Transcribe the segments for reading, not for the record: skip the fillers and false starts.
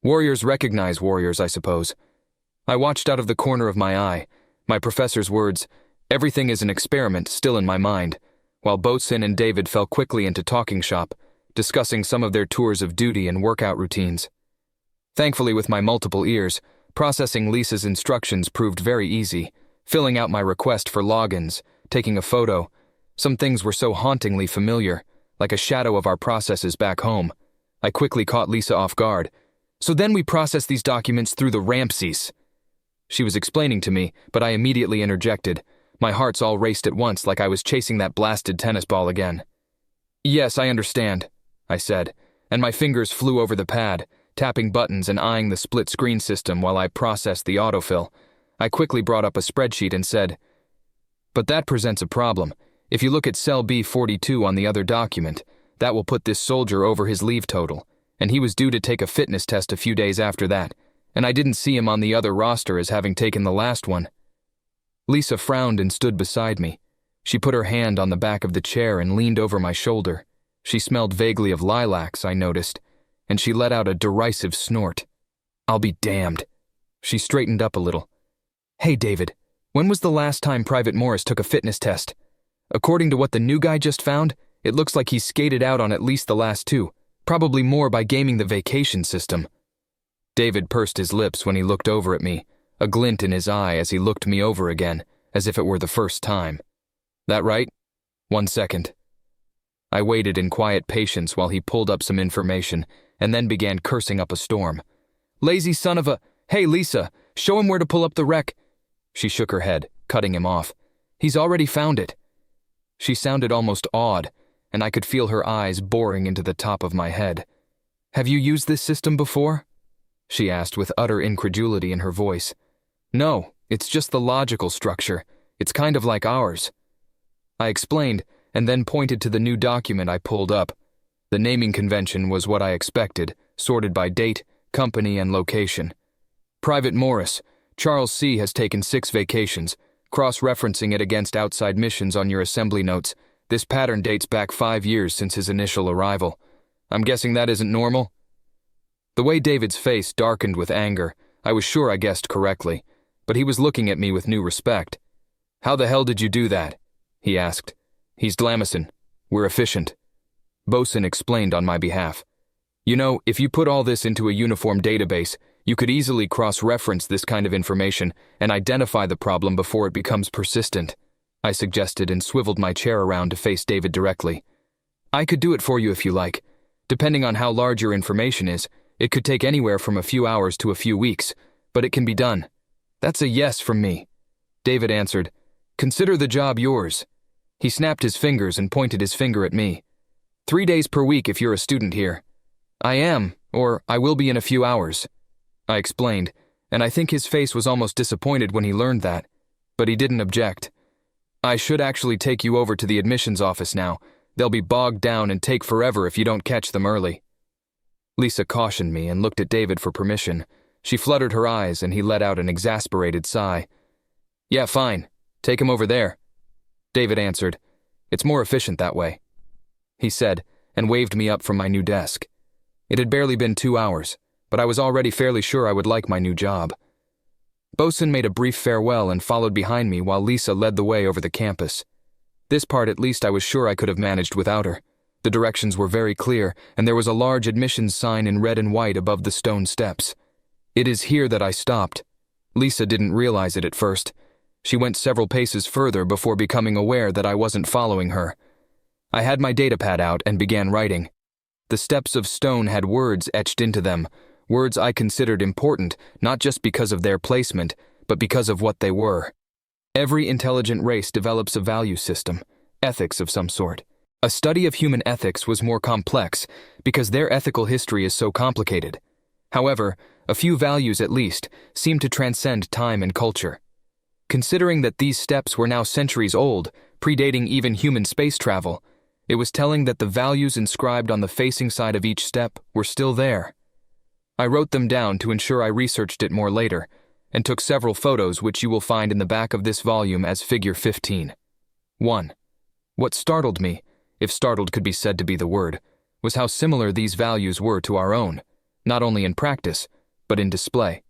Warriors recognize warriors, I suppose. I watched out of the corner of my eye, my professor's words, "Everything is an experiment," still in my mind, while Boatswain and David fell quickly into talking shop, discussing some of their tours of duty and workout routines. Thankfully, with my multiple ears, processing Lisa's instructions proved very easy, filling out my request for logins, taking a photo. Some things were so hauntingly familiar, like a shadow of our processes back home. I quickly caught Lisa off guard. "So then we process these documents through the Ramses." She was explaining to me, but I immediately interjected. My hearts all raced at once like I was chasing that blasted tennis ball again. "Yes, I understand," I said, and my fingers flew over the pad, tapping buttons and eyeing the split-screen system while I processed the autofill. I quickly brought up a spreadsheet and said, "But that presents a problem. If you look at cell B42 on the other document, that will put this soldier over his leave total, and he was due to take a fitness test a few days after that, and I didn't see him on the other roster as having taken the last one." Lisa frowned and stood beside me. She put her hand on the back of the chair and leaned over my shoulder. She smelled vaguely of lilacs, I noticed, and she let out a derisive snort. "I'll be damned." She straightened up a little. "Hey, David, when was the last time Private Morris took a fitness test? According to what the new guy just found, it looks like he's skated out on at least the last two, probably more by gaming the vacation system." David pursed his lips when he looked over at me, a glint in his eye as he looked me over again, as if it were the first time. "That right? 1 second." I waited in quiet patience while he pulled up some information and then began cursing up a storm. "Lazy son of a... Hey, Lisa, show him where to pull up the rec." She shook her head, cutting him off. "He's already found it." She sounded almost awed, and I could feel her eyes boring into the top of my head. "Have you used this system before?" she asked with utter incredulity in her voice. "No, it's just the logical structure. It's kind of like ours." I explained, and then pointed to the new document I pulled up. The naming convention was what I expected, sorted by date, company, and location. "Private Morris, Charles C. has taken 6 vacations, cross-referencing it against outside missions on your assembly notes. This pattern dates back 5 years since his initial arrival. I'm guessing that isn't normal?" The way David's face darkened with anger, I was sure I guessed correctly, but he was looking at me with new respect. "How the hell did you do that?" he asked. "He's Dlamison. We're efficient." Bosun explained on my behalf. "You know, if you put all this into a uniform database, you could easily cross-reference this kind of information and identify the problem before it becomes persistent," I suggested and swiveled my chair around to face David directly. "I could do it for you if you like. Depending on how large your information is, it could take anywhere from a few hours to a few weeks, but it can be done." "That's a yes from me," David answered. "Consider the job yours." He snapped his fingers and pointed his finger at me. 3 days per week if you're a student here." "I am, or I will be in a few hours," I explained, and I think his face was almost disappointed when he learned that, but he didn't object. "I should actually take you over to the admissions office now. They'll be bogged down and take forever if you don't catch them early." Lisa cautioned me and looked at David for permission. She fluttered her eyes and he let out an exasperated sigh. "Yeah, fine. Take him over there," David answered. "It's more efficient that way," he said, and waved me up from my new desk. It had barely been 2 hours, but I was already fairly sure I would like my new job. Bosun made a brief farewell and followed behind me while Lisa led the way over the campus. This part at least I was sure I could have managed without her. The directions were very clear, and there was a large admissions sign in red and white above the stone steps. "It is here that I stopped." Lisa didn't realize it at first. She went several paces further before becoming aware that I wasn't following her. I had my datapad out and began writing. The steps of stone had words etched into them, words I considered important, not just because of their placement, but because of what they were. Every intelligent race develops a value system, ethics of some sort. A study of human ethics was more complex because their ethical history is so complicated. However, a few values at least seem to transcend time and culture. Considering that these steps were now centuries old, predating even human space travel, it was telling that the values inscribed on the facing side of each step were still there. I wrote them down to ensure I researched it more later, and took several photos which you will find in the back of this volume as Figure 15. 1. What startled me, if startled could be said to be the word, was how similar these values were to our own, not only in practice, but in display.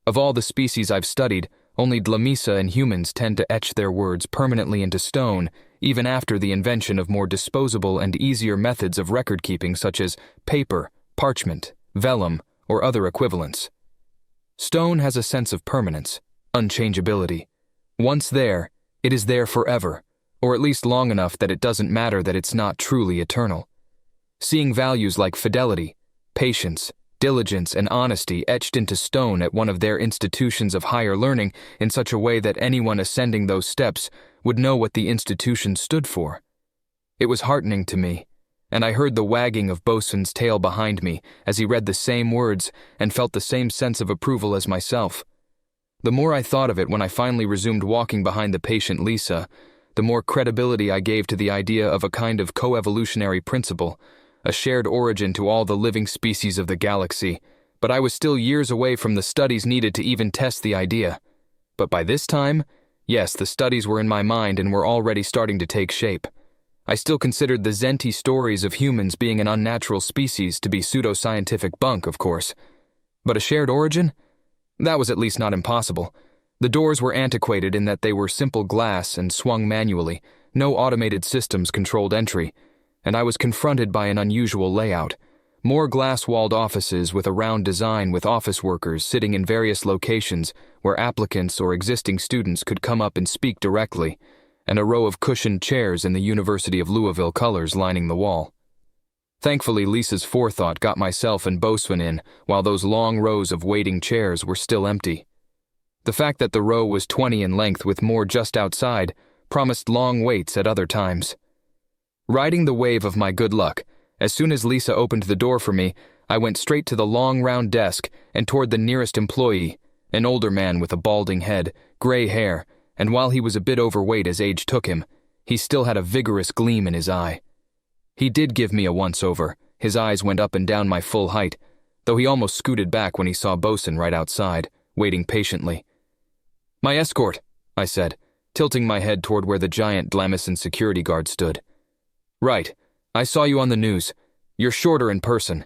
Of all the species I've studied, only Dlamisa and humans tend to etch their words permanently into stone, even after the invention of more disposable and easier methods of record-keeping such as paper, parchment, vellum, or other equivalents. Stone has a sense of permanence, unchangeability. Once there, it is there forever, or at least long enough that it doesn't matter that it's not truly eternal. Seeing values like fidelity, patience, diligence, and honesty etched into stone at one of their institutions of higher learning in such a way that anyone ascending those steps would know what the institution stood for. It was heartening to me, and I heard the wagging of Bosun's tail behind me as he read the same words and felt the same sense of approval as myself. The more I thought of it when I finally resumed walking behind the patient Lisa, the more credibility I gave to the idea of a kind of coevolutionary principle, a shared origin to all the living species of the galaxy, but I was still years away from the studies needed to even test the idea. But by this time, yes, the studies were in my mind and were already starting to take shape. I still considered the Zenti stories of humans being an unnatural species to be pseudoscientific bunk, of course. But a shared origin? That was at least not impossible. The doors were antiquated in that they were simple glass and swung manually, no automated systems controlled entry, and I was confronted by an unusual layout. More glass-walled offices with a round design with office workers sitting in various locations where applicants or existing students could come up and speak directly, and a row of cushioned chairs in the University of Louisville colors lining the wall. Thankfully, Lisa's forethought got myself and Bosun in, while those long rows of waiting chairs were still empty. The fact that the row was 20 in length with more just outside promised long waits at other times. Riding the wave of my good luck, as soon as Lisa opened the door for me, I went straight to the long round desk and toward the nearest employee, an older man with a balding head, gray hair, and while he was a bit overweight as age took him, he still had a vigorous gleam in his eye. He did give me a once-over. His eyes went up and down my full height, though he almost scooted back when he saw Bosun right outside, waiting patiently. "My escort," I said, tilting my head toward where the giant Dlamison security guard stood. "Right. I saw you on the news. You're shorter in person,"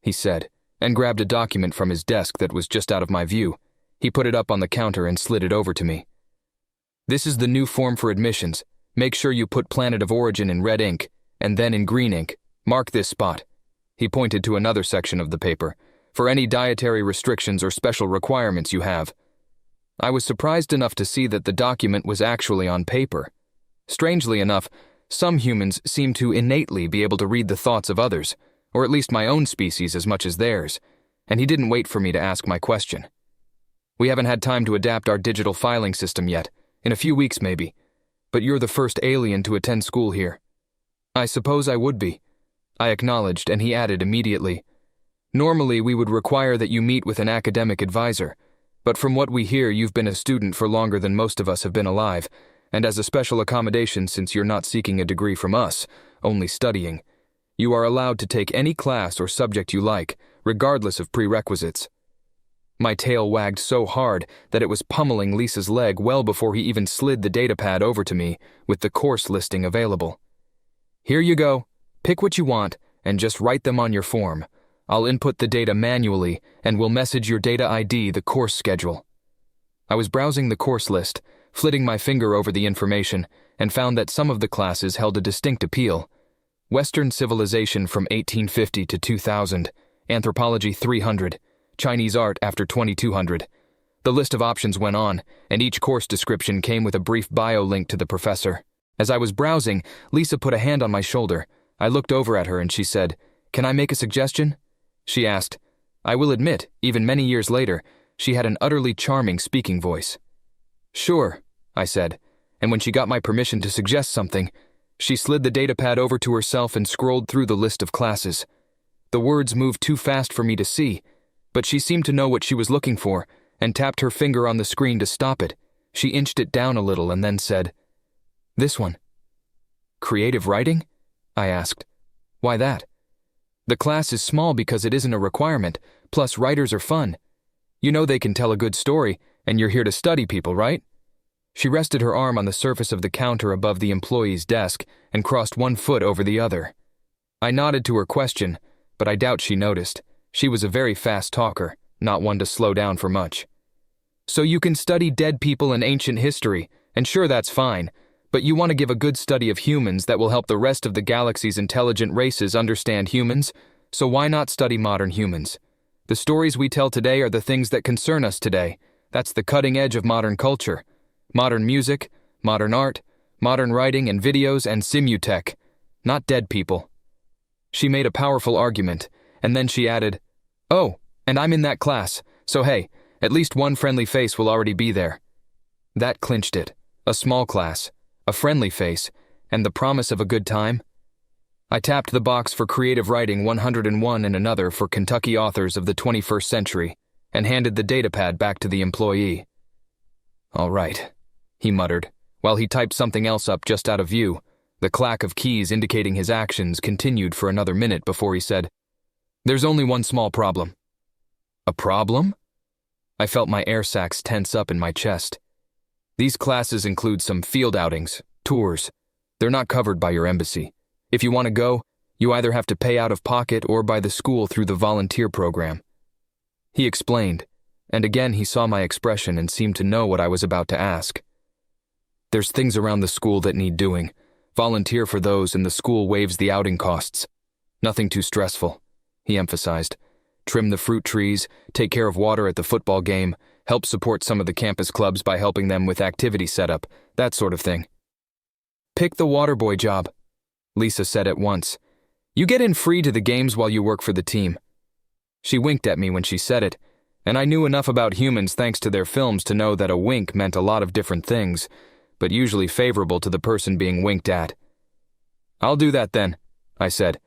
he said, and grabbed a document from his desk that was just out of my view. He put it up on the counter and slid it over to me. "This is the new form for admissions. Make sure you put planet of origin in red ink, and then in green ink. Mark this spot." He pointed to another section of the paper, "for any dietary restrictions or special requirements you have." I was surprised enough to see that the document was actually on paper. Strangely enough, some humans seem to innately be able to read the thoughts of others, or at least my own species as much as theirs, and he didn't wait for me to ask my question. "We haven't had time to adapt our digital filing system yet, in a few weeks maybe, but you're the first alien to attend school here." "I suppose I would be," I acknowledged, and he added immediately, "Normally we would require that you meet with an academic advisor, but from what we hear you've been a student for longer than most of us have been alive, and as a special accommodation since you're not seeking a degree from us, only studying, you are allowed to take any class or subject you like, regardless of prerequisites." My tail wagged so hard that it was pummeling Lisa's leg well before he even slid the datapad over to me with the course listing available. "Here you go. Pick what you want and just write them on your form. I'll input the data manually and will message your data ID the course schedule." I was browsing the course list, flitting my finger over the information, and found that some of the classes held a distinct appeal. Western Civilization from 1850 to 2000, Anthropology 300, Chinese Art after 2200. The list of options went on, and each course description came with a brief bio link to the professor. As I was browsing, Lisa put a hand on my shoulder. I looked over at her and she said, "Can I make a suggestion?" She asked. I will admit, even many years later, she had an utterly charming speaking voice. "Sure," I said, and when she got my permission to suggest something, she slid the datapad over to herself and scrolled through the list of classes. The words moved too fast for me to see, but she seemed to know what she was looking for and tapped her finger on the screen to stop it. She inched it down a little and then said, "This one." "Creative writing?" I asked. "Why that?" "The class is small because it isn't a requirement, plus writers are fun. You know they can tell a good story, and you're here to study people, right?" She rested her arm on the surface of the counter above the employee's desk and crossed one foot over the other. I nodded to her question, but I doubt she noticed. She was a very fast talker, not one to slow down for much. So you can study dead people and ancient history, and sure, that's fine, but you want to give a good study of humans that will help the rest of the galaxy's intelligent races understand humans, so why not study modern humans? The stories we tell today are the things that concern us today. That's the cutting edge of modern culture. Modern music, modern art, modern writing and videos and simutech, not dead people. She made a powerful argument, and then she added, "Oh, and I'm in that class, so hey, at least one friendly face will already be there." That clinched it. A small class, a friendly face, and the promise of a good time. I tapped the box for creative writing 101 and another for Kentucky authors of the 21st century, and handed the datapad back to the employee. "All right," he muttered, while he typed something else up just out of view. The clack of keys indicating his actions continued for another minute before he said, "There's only one small problem." "A problem?" I felt my air sacs tense up in my chest. "These classes include some field outings, tours. They're not covered by your embassy. If you want to go, you either have to pay out of pocket or by the school through the volunteer program." He explained, and again he saw my expression and seemed to know what I was about to ask. "There's things around the school that need doing. Volunteer for those and the school waives the outing costs. Nothing too stressful," he emphasized. "Trim the fruit trees, take care of water at the football game, help support some of the campus clubs by helping them with activity setup, that sort of thing." "Pick the water boy job," Lisa said at once. "You get in free to the games while you work for the team." She winked at me when she said it, and I knew enough about humans thanks to their films to know that a wink meant a lot of different things, but usually favorable to the person being winked at. "I'll do that then," I said,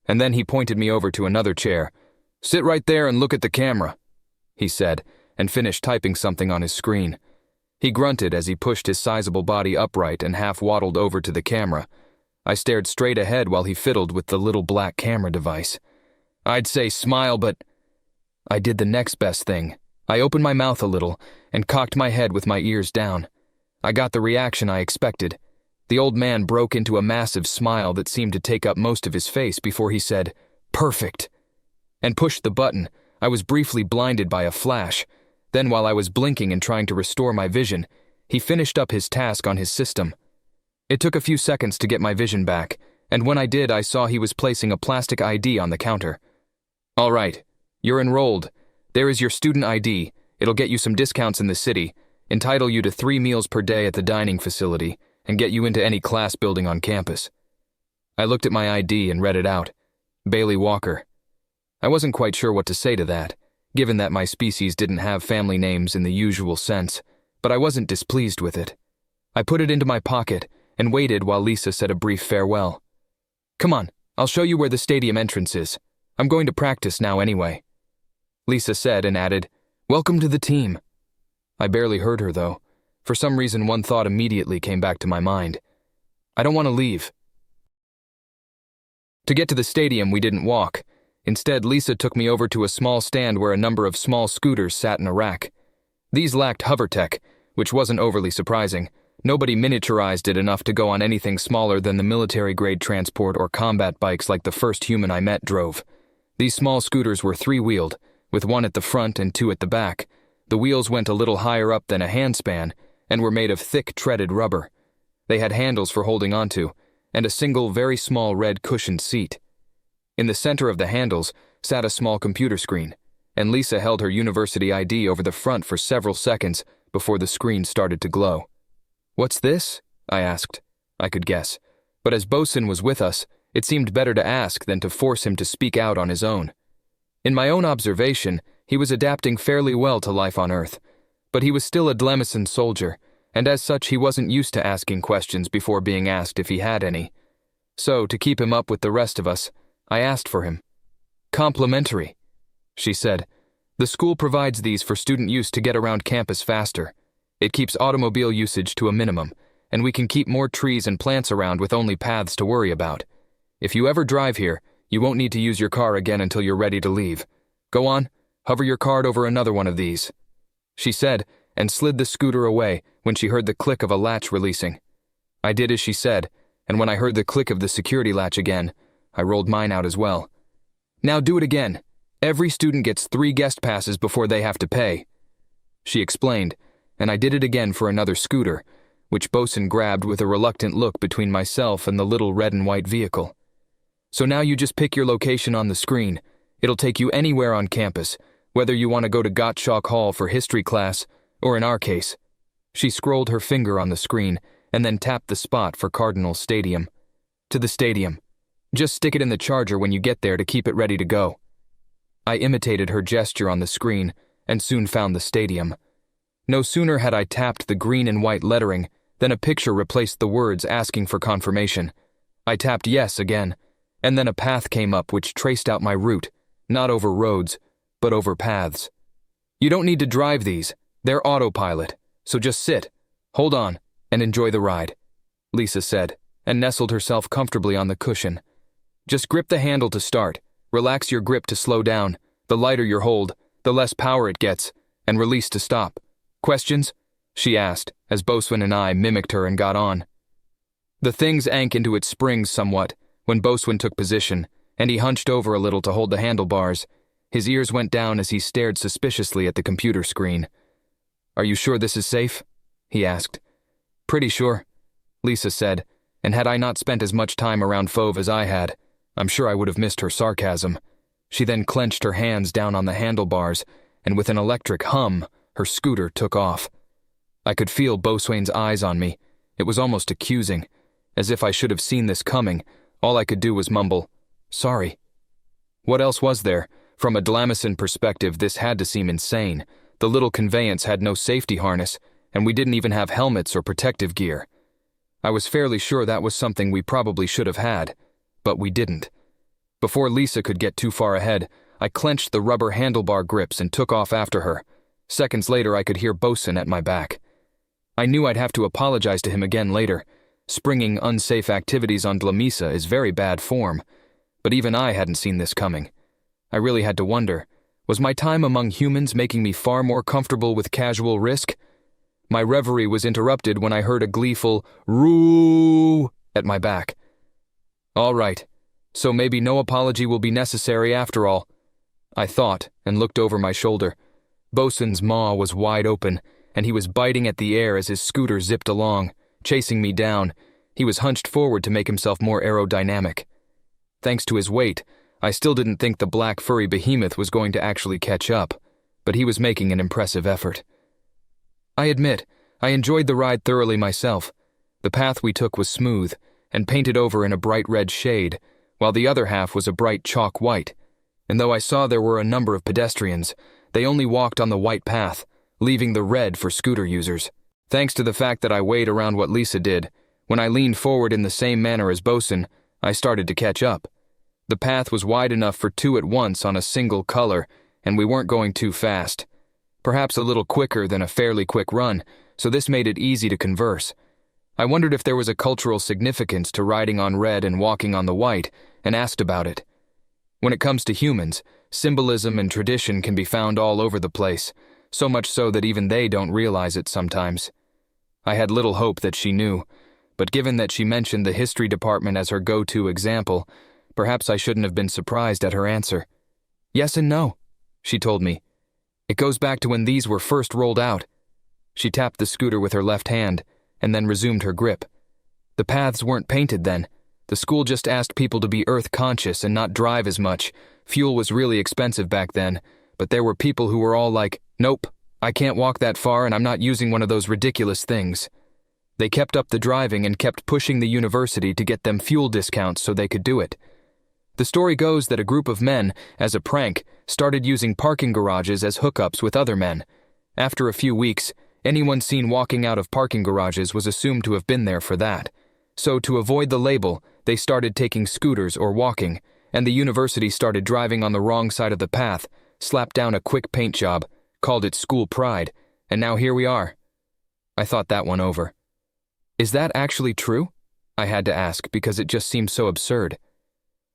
and then he pointed me over to another chair. "Sit right there and look at the camera," he said, and finished typing something on his screen. He grunted as he pushed his sizable body upright and half-waddled over to the camera. I stared straight ahead while he fiddled with the little black camera device. I'd say smile, but I did the next best thing. I opened my mouth a little and cocked my head with my ears down. I got the reaction I expected. The old man broke into a massive smile that seemed to take up most of his face before he said, "Perfect," and pushed the button. I was briefly blinded by a flash. Then while I was blinking and trying to restore my vision, he finished up his task on his system. It took a few seconds to get my vision back, and when I did, I saw he was placing a plastic ID on the counter. "All right, you're enrolled. There is your student ID. It'll get you some discounts in the city, entitle you to 3 meals per day at the dining facility, and get you into any class building on campus." I looked at my ID and read it out. Bailey Walker. I wasn't quite sure what to say to that, given that my species didn't have family names in the usual sense, but I wasn't displeased with it. I put it into my pocket and waited while Lisa said a brief farewell. "Come on, I'll show you where the stadium entrance is. I'm going to practice now anyway," Lisa said and added, "Welcome to the team." I barely heard her though. For some reason, one thought immediately came back to my mind. I don't want to leave. To get to the stadium, we didn't walk. Instead, Lisa took me over to a small stand where a number of small scooters sat in a rack. These lacked hover tech, which wasn't overly surprising. Nobody miniaturized it enough to go on anything smaller than the military-grade transport or combat bikes like the first human I met drove. These small scooters were 3-wheeled, with 1 at the front and 2 at the back. The wheels went a little higher up than a handspan and were made of thick, treaded rubber. They had handles for holding onto, and a single, very small red cushioned seat. In the center of the handles sat a small computer screen, and Lisa held her university ID over the front for several seconds before the screen started to glow. "What's this?" I asked. I could guess, but as Bosun was with us, it seemed better to ask than to force him to speak out on his own. In my own observation, he was adapting fairly well to life on Earth, but he was still a Dlemison soldier, and as such he wasn't used to asking questions before being asked if he had any. So, to keep him up with the rest of us, I asked for him. "Complimentary," she said. "The school provides these for student use to get around campus faster. It keeps automobile usage to a minimum, and we can keep more trees and plants around with only paths to worry about. If you ever drive here, you won't need to use your car again until you're ready to leave. Go on, hover your card over another one of these," she said, and slid the scooter away when she heard the click of a latch releasing. I did as she said, and when I heard the click of the security latch again, I rolled mine out as well. "Now do it again. Every student gets 3 guest passes before they have to pay. She explained, and I did it again for another scooter, which Bosun grabbed with a reluctant look between myself and the little red and white vehicle. So now you just pick your location on the screen. It'll take you anywhere on campus, whether you want to go to Gottschalk Hall for history class, or in our case. She scrolled her finger on the screen and then tapped the spot for Cardinal Stadium. To the stadium. Just stick it in the charger when you get there to keep it ready to go. I imitated her gesture on the screen and soon found the stadium. No sooner had I tapped the green and white lettering than a picture replaced the words asking for confirmation. I tapped yes again, and then a path came up which traced out my route, not over roads, but over paths. You don't need to drive these, they're autopilot, so just sit, hold on, and enjoy the ride, Lisa said, and nestled herself comfortably on the cushion. Just grip the handle to start, relax your grip to slow down, the lighter your hold, the less power it gets, and release to stop. Questions? She asked, as Bosun and I mimicked her and got on. The thing sank into its springs somewhat when Bosun took position, and he hunched over a little to hold the handlebars. His ears went down as he stared suspiciously at the computer screen. Are you sure this is safe? He asked. Pretty sure, Lisa said, and had I not spent as much time around Fauve as I had, I'm sure I would have missed her sarcasm. She then clenched her hands down on the handlebars, and with an electric hum, her scooter took off. I could feel Bosun's eyes on me. It was almost accusing. As if I should have seen this coming, all I could do was mumble, sorry. What else was there? From a Dlamacin perspective, this had to seem insane. The little conveyance had no safety harness, and we didn't even have helmets or protective gear. I was fairly sure that was something we probably should have had, but we didn't. Before Lisa could get too far ahead, I clenched the rubber handlebar grips and took off after her. Seconds later, I could hear Bosun at my back. I knew I'd have to apologize to him again later. Springing unsafe activities on Dlamisa is very bad form, but even I hadn't seen this coming. I really had to wonder, was my time among humans making me far more comfortable with casual risk? My reverie was interrupted when I heard a gleeful "Roo" at my back. All right, so maybe no apology will be necessary after all, I thought and looked over my shoulder. Bosun's maw was wide open, and he was biting at the air as his scooter zipped along, chasing me down. He was hunched forward to make himself more aerodynamic. Thanks to his weight, I still didn't think the black furry behemoth was going to actually catch up, but he was making an impressive effort. I admit, I enjoyed the ride thoroughly myself. The path we took was smooth and painted over in a bright red shade, while the other half was a bright chalk white. And though I saw there were a number of pedestrians, they only walked on the white path, leaving the red for scooter users. Thanks to the fact that I weighed around what Lisa did, when I leaned forward in the same manner as Bosun, I started to catch up. The path was wide enough for 2 at once on a single color, and we weren't going too fast. Perhaps a little quicker than a fairly quick run, so this made it easy to converse. I wondered if there was a cultural significance to riding on red and walking on the white, and asked about it. When it comes to humans, symbolism and tradition can be found all over the place, so much so that even they don't realize it sometimes. I had little hope that she knew, but given that she mentioned the history department as her go-to example, perhaps I shouldn't have been surprised at her answer. Yes and no, she told me. It goes back to when these were first rolled out. She tapped the scooter with her left hand, and then resumed her grip. The paths weren't painted then. The school just asked people to be earth-conscious and not drive as much. Fuel was really expensive back then, but there were people who were all like, nope, I can't walk that far and I'm not using one of those ridiculous things. They kept up the driving and kept pushing the university to get them fuel discounts so they could do it. The story goes that a group of men, as a prank, started using parking garages as hookups with other men. After a few weeks, anyone seen walking out of parking garages was assumed to have been there for that. So to avoid the label, they started taking scooters or walking, and the university started driving on the wrong side of the path, slapped down a quick paint job, called it school pride, and now here we are. I thought that one over. Is that actually true? I had to ask because it just seemed so absurd.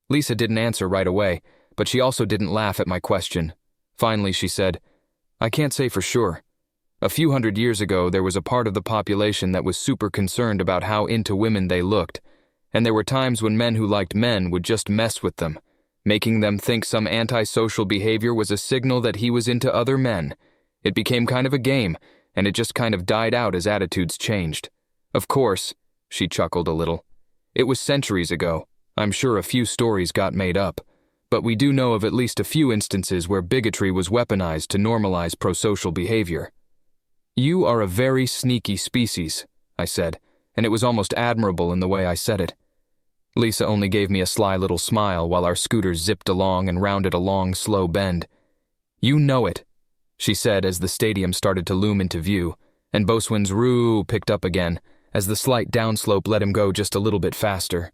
Lisa didn't answer right away, but she also didn't laugh at my question. Finally, she said, I can't say for sure. A few hundred years ago, there was a part of the population that was super concerned about how into women they looked, and there were times when men who liked men would just mess with them, making them think some antisocial behavior was a signal that he was into other men. It became kind of a game, and it just kind of died out as attitudes changed. Of course, she chuckled a little. It was centuries ago. I'm sure a few stories got made up. But we do know of at least a few instances where bigotry was weaponized to normalize prosocial behavior. You are a very sneaky species, I said, and it was almost admirable in the way I said it. Lisa only gave me a sly little smile while our scooter zipped along and rounded a long, slow bend. You know it, she said as the stadium started to loom into view, and Boatswain's roo picked up again as the slight downslope let him go just a little bit faster.